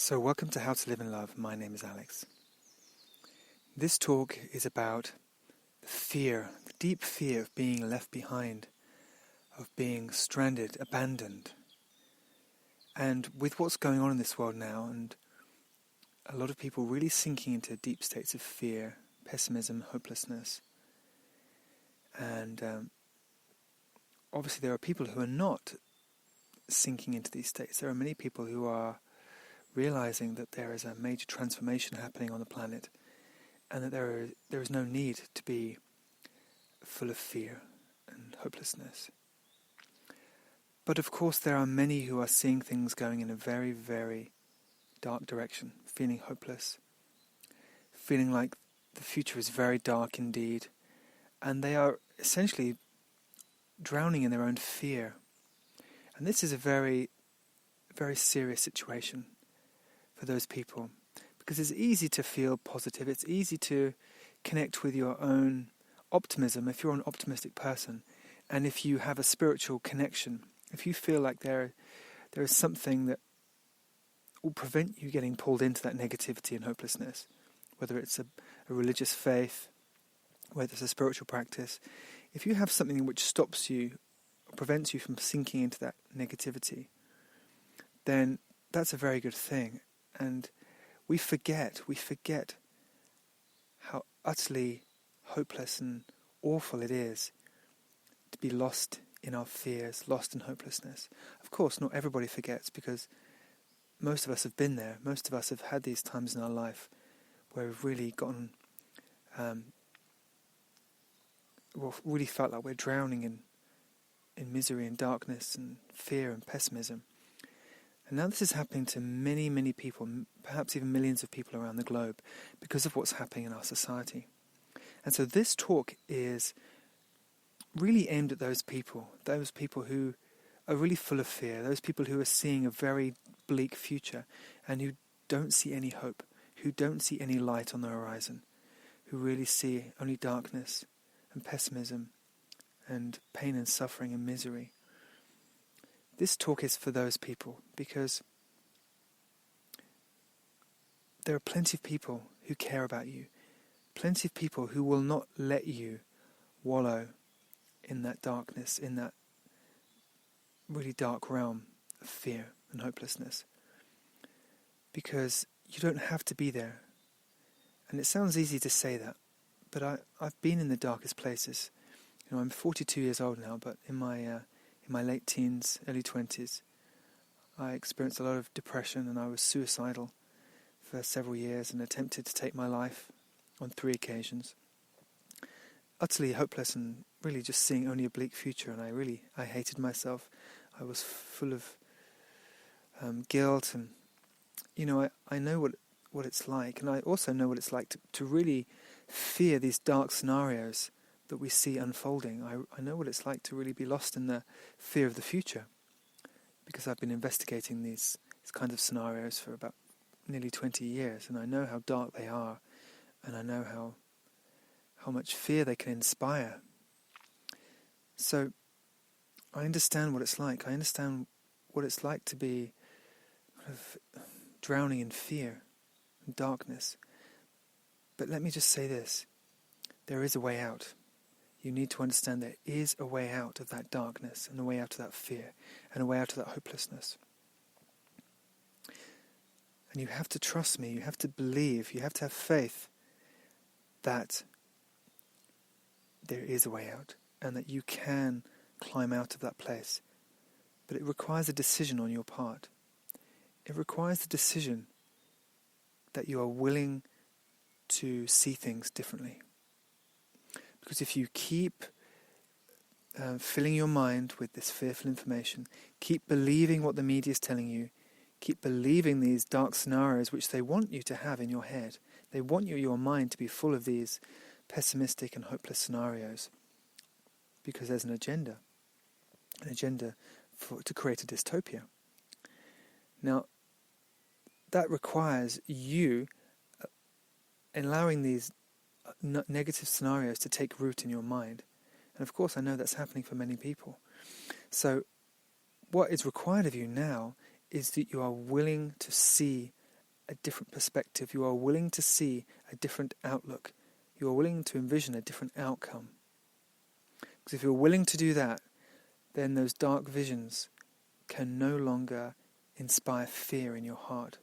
So welcome to How to Live in Love. My name is Alex. This talk is about the fear, the deep fear of being left behind, of being stranded, abandoned. And with what's going on in this world now, and a lot of people really sinking into deep states of fear, pessimism, hopelessness. And obviously there are people who are not sinking into these states. There are many people who are realizing that there is a major transformation happening on the planet and that there is no need to be full of fear and hopelessness. But of course there are many who are seeing things going in a very, very dark direction, feeling hopeless, feeling like the future is very dark indeed, and they are essentially drowning in their own fear. And this is a very, very serious situation for those people, because it's easy to feel positive, it's easy to connect with your own optimism if you're an optimistic person, and if you have a spiritual connection, if you feel like there is something that will prevent you getting pulled into that negativity and hopelessness, whether it's a religious faith, whether it's a spiritual practice, if you have something which stops you or prevents you from sinking into that negativity, then that's a very good thing. And we forget how utterly hopeless and awful it is to be lost in our fears, lost in hopelessness. Of course, not everybody forgets, because most of us have been there. Most of us have had these times in our life where we've really gotten, really felt like we're drowning in misery and darkness and fear and pessimism. And now this is happening to many, many people, perhaps even millions of people around the globe, because of what's happening in our society. And so this talk is really aimed at those people who are really full of fear, those people who are seeing a very bleak future and who don't see any hope, who don't see any light on the horizon, who really see only darkness and pessimism and pain and suffering and misery. This talk is for those people, because there are plenty of people who care about you, plenty of people who will not let you wallow in that darkness, in that really dark realm of fear and hopelessness, because you don't have to be there. And it sounds easy to say that, but I've been in the darkest places. I'm 42 years old now, but in my late teens, early 20s, I experienced a lot of depression, and I was suicidal for several years and attempted to take my life on 3 occasions. Utterly hopeless and really just seeing only a bleak future, and I hated myself. I was full of guilt, and I know what it's like, and I also know what it's like to really fear these dark scenarios that we see unfolding. I know what it's like to really be lost in the fear of the future, because I've been investigating these kinds of scenarios for about nearly 20 years, and I know how dark they are, and I know how much fear they can inspire. So I understand what it's like. I understand what it's like to be kind of drowning in fear and darkness. But let me just say this: there is a way out. You need to understand there is a way out of that darkness, and a way out of that fear, and a way out of that hopelessness. And you have to trust me, you have to believe, you have to have faith that there is a way out, and that you can climb out of that place. But it requires a decision on your part. It requires a decision that you are willing to see things differently. Because if you keep filling your mind with this fearful information, keep believing what the media is telling you, keep believing these dark scenarios which they want you to have in your head. They want your mind to be full of these pessimistic and hopeless scenarios, because there's an agenda to create a dystopia. Now, that requires you allowing these negative scenarios to take root in your mind. And of course I know that's happening for many people. So what is required of you now is that you are willing to see a different perspective. You are willing to see a different outlook. You are willing to envision a different outcome. Because if you're willing to do that, then those dark visions can no longer inspire fear in your heart.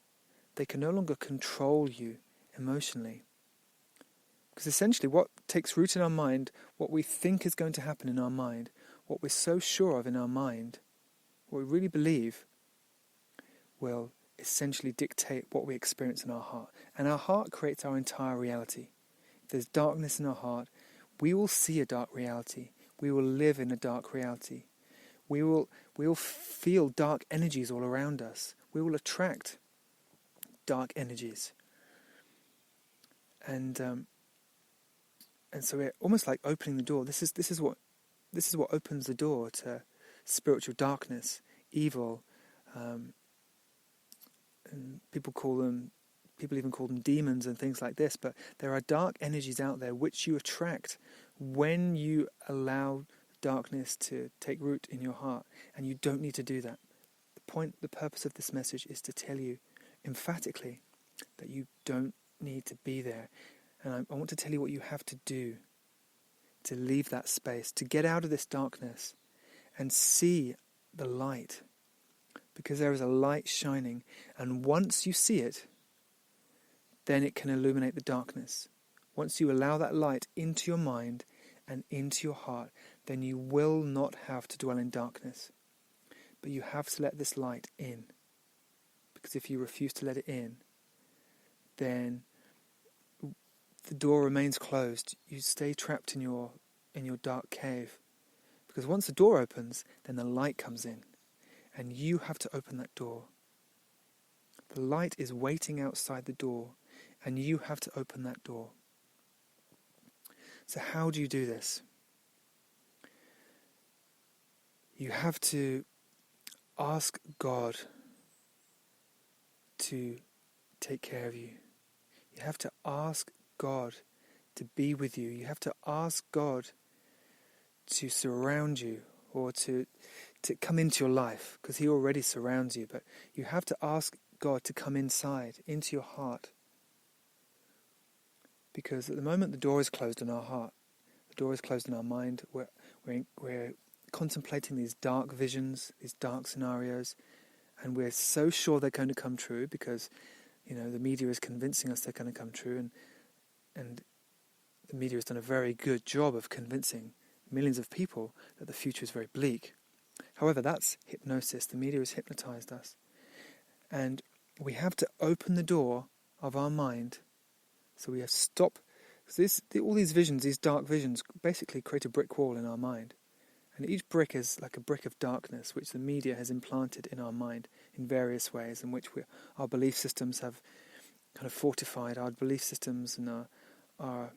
They can no longer control you emotionally. Because essentially what takes root in our mind, what we think is going to happen in our mind, what we're so sure of in our mind, what we really believe, will essentially dictate what we experience in our heart. And our heart creates our entire reality. If there's darkness in our heart, we will see a dark reality. We will live in a dark reality. We will feel dark energies all around us. We will attract dark energies. And so we're almost like opening the door. This is what opens the door to spiritual darkness, evil. And people even call them demons and things like this. But there are dark energies out there which you attract when you allow darkness to take root in your heart. And you don't need to do that. The purpose of this message is to tell you emphatically that you don't need to be there. And I want to tell you what you have to do to leave that space, to get out of this darkness and see the light. Because there is a light shining, and once you see it, then it can illuminate the darkness. Once you allow that light into your mind and into your heart, then you will not have to dwell in darkness. But you have to let this light in. Because if you refuse to let it in, then the door remains closed. You stay trapped in your dark cave. Because once the door opens, then the light comes in. And you have to open that door. The light is waiting outside the door, and you have to open that door. So how do you do this? You have to ask God to take care of you. You have to ask God to be with you. You have to ask God to surround you, or to come into your life, because he already surrounds you. But you have to ask God to come inside, into your heart. Because at the moment the door is closed in our heart, the door is closed in our mind, we're contemplating these dark visions, these dark scenarios, and we're so sure they're going to come true because, the media is convincing us they're going to come true, and the media has done a very good job of convincing millions of people that the future is very bleak. However, that's hypnosis. The media has hypnotized us. And we have to open the door of our mind. So we have to stop. All these visions, these dark visions, basically create a brick wall in our mind. And each brick is like a brick of darkness, which the media has implanted in our mind in various ways, in which our belief systems have kind of fortified. Our belief systems and our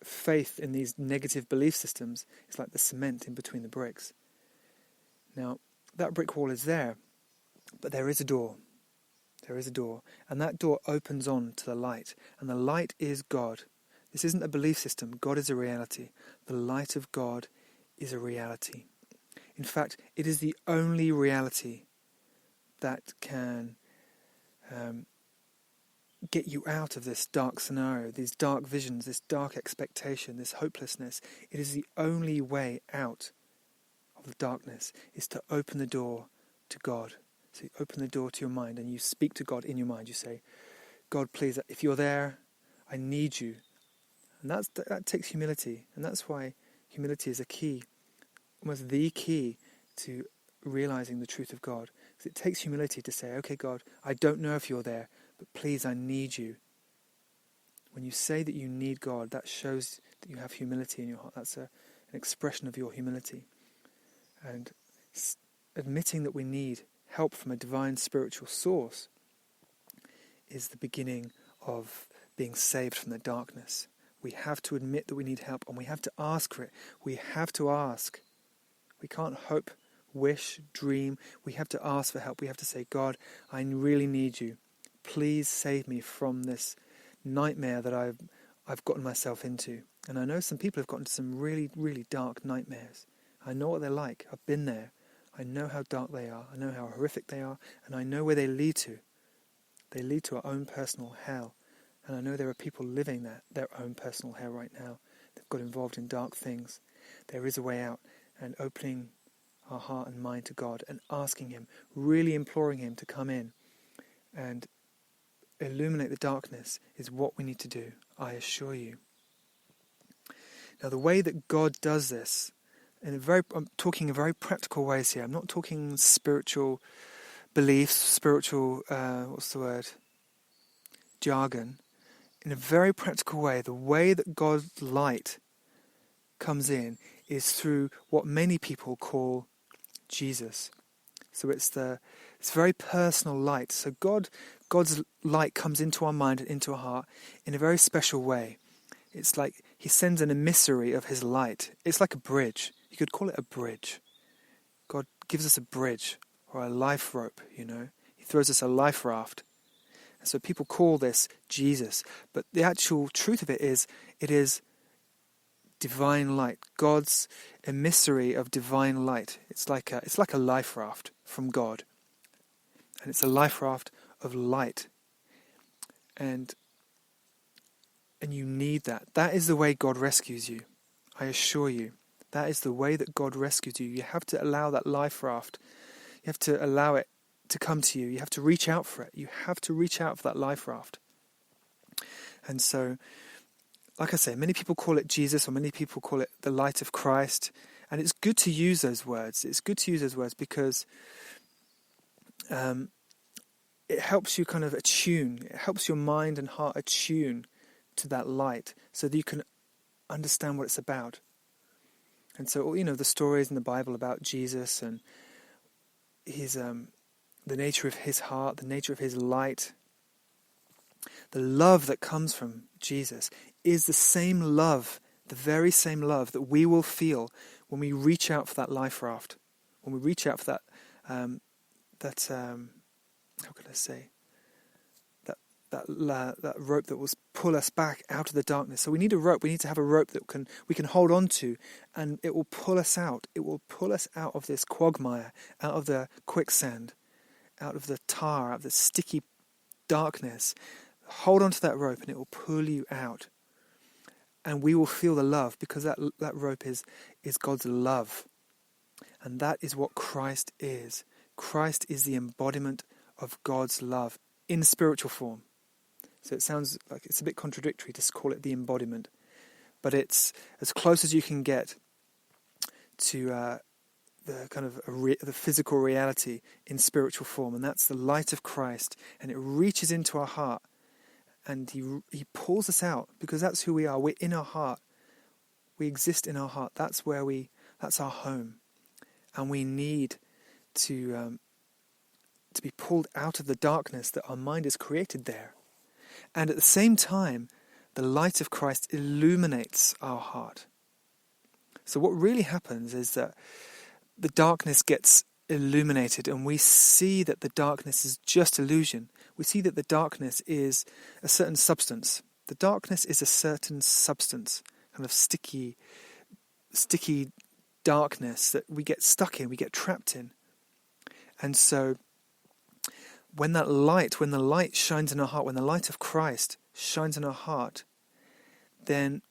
faith in these negative belief systems is like the cement in between the bricks. Now, that brick wall is there, but there is a door. There is a door, and that door opens on to the light, and the light is God. This isn't a belief system. God is a reality. The light of God is a reality. In fact, it is the only reality that can get you out of this dark scenario, these dark visions, this dark expectation, this hopelessness. It is the only way out of the darkness, is to open the door to God. So you open the door to your mind and you speak to God in your mind. You say, God, please, if you're there, I need you. And that takes humility. And that's why humility is a key, almost the key to realizing the truth of God. Because it takes humility to say, okay, God, I don't know if you're there, but please, I need you. When you say that you need God, that shows that you have humility in your heart. That's an expression of your humility. And admitting that we need help from a divine spiritual source is the beginning of being saved from the darkness. We have to admit that we need help, and we have to ask for it. We have to ask. We can't hope, wish, dream. We have to ask for help. We have to say, God, I really need you. Please save me from this nightmare that I've gotten myself into. And I know some people have gotten into some really, really dark nightmares. I know what they're like. I've been there. I know how dark they are. I know how horrific they are. And I know where they lead to. They lead to our own personal hell. And I know there are people living their own personal hell right now. They've got involved in dark things. There is a way out, and opening our heart and mind to God and asking him, really imploring him to come in and illuminate the darkness is what we need to do, I assure you. Now the way that God does this, I'm talking in very practical ways here. I'm not talking spiritual beliefs, spiritual, jargon. In a very practical way, the way that God's light comes in is through what many people call Jesus. So it's very personal light. So God's light comes into our mind and into our heart in a very special way. It's like he sends an emissary of his light. It's like a bridge. You could call it a bridge. God gives us a bridge or a life rope, He throws us a life raft. And so people call this Jesus. But the actual truth of it is divine light. God's emissary of divine light. It's like a life raft from God. And it's a life raft of light. And you need that. That is the way God rescues you. I assure you. That is the way that God rescues you. You have to allow that life raft. You have to allow it to come to you. You have to reach out for it. You have to reach out for that life raft. And so, like I say, many people call it Jesus, or many people call it the light of Christ. And it's good to use those words. It's good to use those words because it helps you kind of attune. It helps your mind and heart attune to that light so that you can understand what it's about. And so, the stories in the Bible about Jesus and his the nature of his heart, the nature of his light, the love that comes from Jesus is the same love, the very same love that we will feel when we reach out for that life raft, when we reach out for that how can I say, that rope that will pull us back out of the darkness. So we need a rope. We need to have a rope that we can hold on to, and it will pull us out. It will pull us out of this quagmire, out of the quicksand, out of the tar, out of the sticky darkness. Hold on to that rope, and it will pull you out. And we will feel the love, because that rope is God's love. And that is what Christ is. Christ is the embodiment of God's love in spiritual form. So it sounds like it's a bit contradictory to call it the embodiment, but it's as close as you can get to the kind of the physical reality in spiritual form, and that's the light of Christ, and it reaches into our heart, and he pulls us out, because that's who we are. We're in our heart. We exist in our heart. That's our home, and we need to be pulled out of the darkness that our mind has created there. And at the same time, the light of Christ illuminates our heart. So what really happens is that the darkness gets illuminated, and we see that the darkness is just illusion. We see that the darkness is a certain substance. The darkness is a certain substance, kind of sticky darkness that we get stuck in, we get trapped in. And so when the light shines in our heart, when the light of Christ shines in our heart, then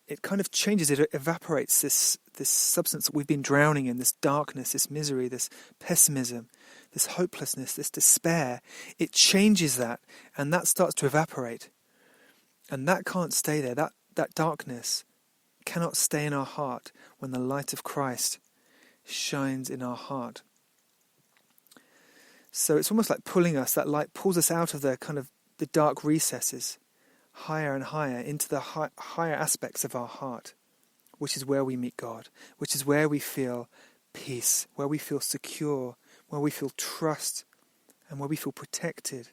it kind of changes, it evaporates this substance that we've been drowning in, this darkness, this misery, this pessimism, this hopelessness, this despair. It changes that, and that starts to evaporate. And that can't stay there. That darkness cannot stay in our heart when the light of Christ shines in our heart. So it's almost like that light pulls us out of the kind of the dark recesses, higher and higher into the higher aspects of our heart, which is where we meet God, which is where we feel peace, where we feel secure, where we feel trust, and where we feel protected.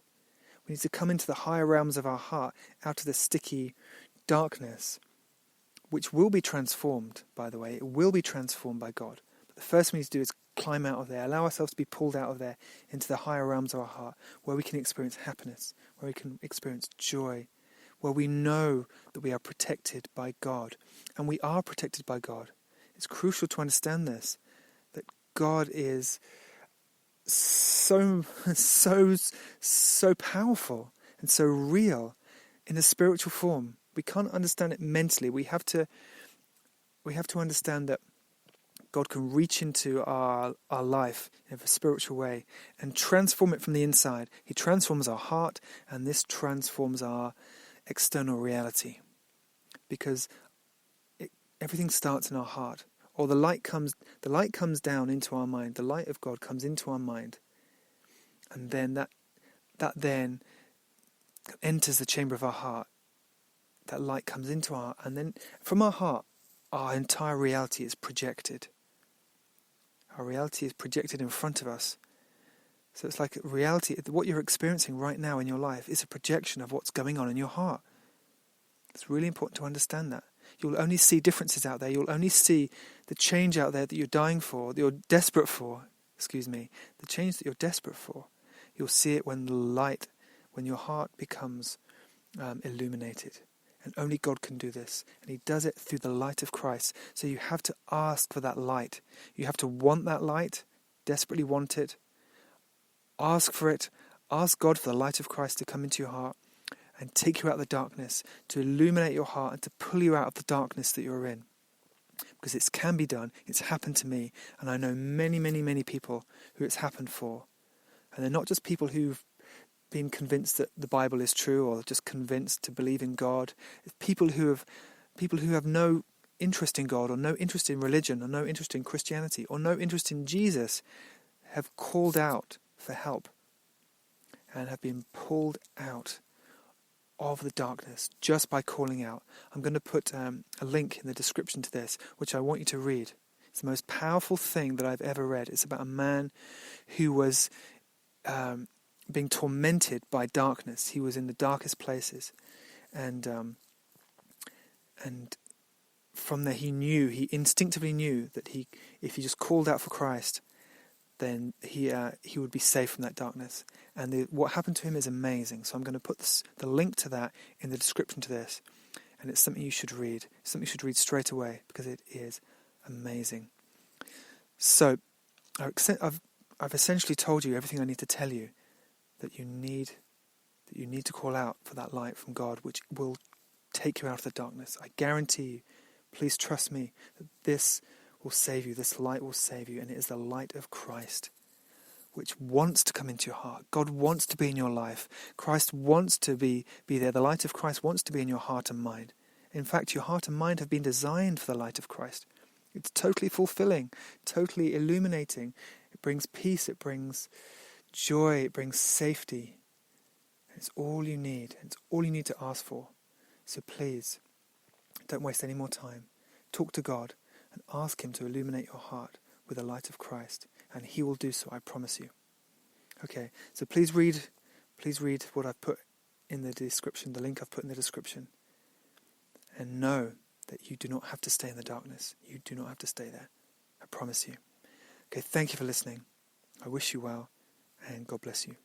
We need to come into the higher realms of our heart, out of the sticky darkness, which will be transformed, by the way. It will be transformed by God. But the first thing we need to do is climb out of there, allow ourselves to be pulled out of there into the higher realms of our heart, where we can experience happiness, where we can experience joy, where we know that we are protected by God. And we are protected by God. It's crucial to understand this, that God is so powerful and so real in a spiritual form. We can't understand it mentally. We have to understand that God can reach into our life in a spiritual way and transform it from the inside. He transforms our heart, and this transforms our external reality, because everything starts in our heart. Or the light comes down into our mind. The light of God comes into our mind, and then that then enters the chamber of our heart. That light comes into our heart, and then from our heart, our entire reality is projected. Our reality is projected in front of us. So it's like reality, what you're experiencing right now in your life is a projection of what's going on in your heart. It's really important to understand that. You'll only see differences out there. You'll only see the change out there that you're dying for, that you're desperate for. The change that you're desperate for. You'll see it when your heart becomes illuminated. And only God can do this. And He does it through the light of Christ. So you have to ask for that light. You have to want that light, desperately want it. Ask for it. Ask God for the light of Christ to come into your heart and take you out of the darkness, to illuminate your heart and to pull you out of the darkness that you're in. Because it can be done. It's happened to me. And I know many, many, many people who it's happened for. And they're not just people who've been convinced that the Bible is true or just convinced to believe in God. It's people who have no interest in God or no interest in religion or no interest in Christianity or no interest in Jesus have called out for help and have been pulled out of the darkness just by calling out. I'm going to put a link in the description to this, which I want you to read. It's the most powerful thing that I've ever read. It's about a man who was being tormented by darkness. He was in the darkest places, and from there he instinctively knew that if he just called out for Christ, then he would be safe from that darkness. And what happened to him is amazing. So I'm going to put the link to that in the description to this, and it's something you should read. It's something you should read straight away because it is amazing. So I've essentially told you everything I need to tell you. That you need to call out for that light from God, which will take you out of the darkness. I guarantee you, please trust me, that this will save you, this light will save you, and it is the light of Christ, which wants to come into your heart. God wants to be in your life. Christ wants to be there. The light of Christ wants to be in your heart and mind. In fact, your heart and mind have been designed for the light of Christ. It's totally fulfilling, totally illuminating. It brings peace, it brings joy, it brings safety. It's all you need. It's all you need to ask for. So please, don't waste any more time. Talk to God and ask Him to illuminate your heart with the light of Christ. And He will do so, I promise you. Okay, so please read what I've put in the description, the link I've put in the description. And know that you do not have to stay in the darkness. You do not have to stay there. I promise you. Okay, thank you for listening. I wish you well. And God bless you.